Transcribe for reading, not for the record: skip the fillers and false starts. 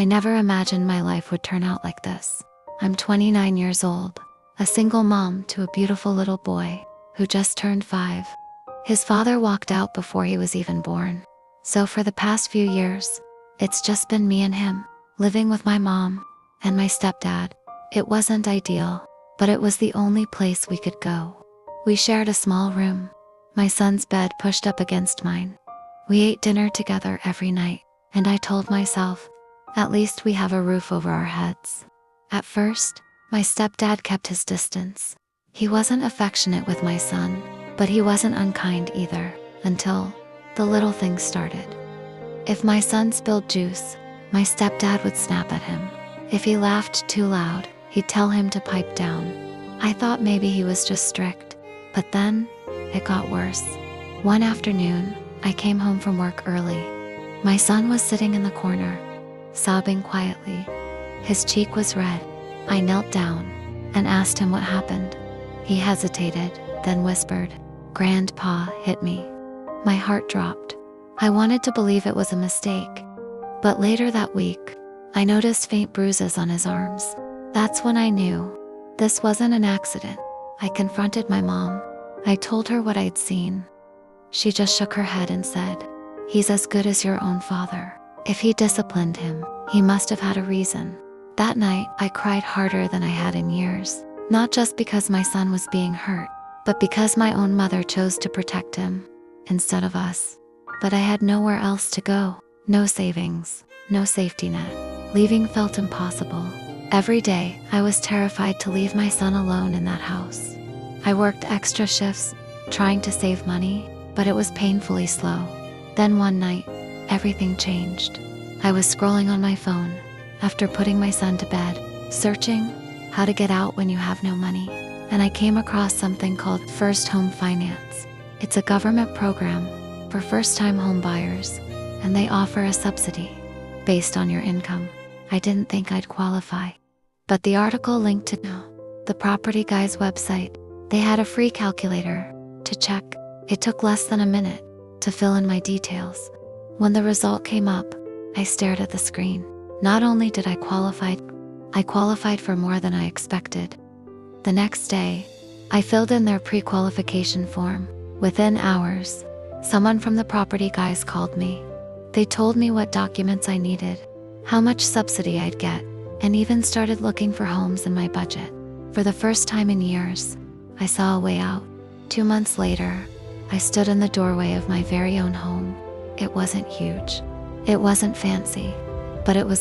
I never imagined my life would turn out like this. I'm 29 years old, a single mom to a beautiful little boy who just turned 5. His father walked out before he was even born. So for the past few years, it's just been me and him, living with my mom and my stepdad. It wasn't ideal, but it was the only place we could go. We shared a small room, my son's bed pushed up against mine. We ate dinner together every night, and I told myself, at least we have a roof over our heads. At first, my stepdad kept his distance. He wasn't affectionate with my son, but he wasn't unkind either, until the little things started. If my son spilled juice, my stepdad would snap at him. If he laughed too loud, he'd tell him to pipe down. I thought maybe he was just strict, but then it got worse. One afternoon, I came home from work early. My son was sitting in the corner, sobbing quietly. His cheek was red. I knelt down and asked him what happened. He hesitated, then whispered, "Grandpa hit me." My heart dropped. I wanted to believe it was a mistake. But later that week, I noticed faint bruises on his arms. That's when I knew this wasn't an accident. I confronted my mom. I told her what I'd seen. She just shook her head and said, "He's as good as your own father. If he disciplined him, he must have had a reason." That night, I cried harder than I had in years. Not just because my son was being hurt, but because my own mother chose to protect him instead of us. But I had nowhere else to go. No savings, no safety net. Leaving felt impossible. Every day, I was terrified to leave my son alone in that house. I worked extra shifts, trying to save money, but it was painfully slow. Then one night, everything changed. I was scrolling on my phone after putting my son to bed, searching how to get out when you have no money. And I came across something called First Home Finance. It's a government program for first-time home buyers, and they offer a subsidy based on your income. I didn't think I'd qualify, but the article linked to the property guy's website. They had a free calculator to check. It took less than a minute to fill in my details. When the result came up, I stared at the screen. Not only did I qualified for more than I expected. The next day, I filled in their pre-qualification form. Within hours, someone from the property guys called me. They told me what documents I needed, how much subsidy I'd get, and even started looking for homes in my budget. For the first time in years, I saw a way out. 2 months later, I stood in the doorway of my very own home. It wasn't huge. It wasn't fancy, but it was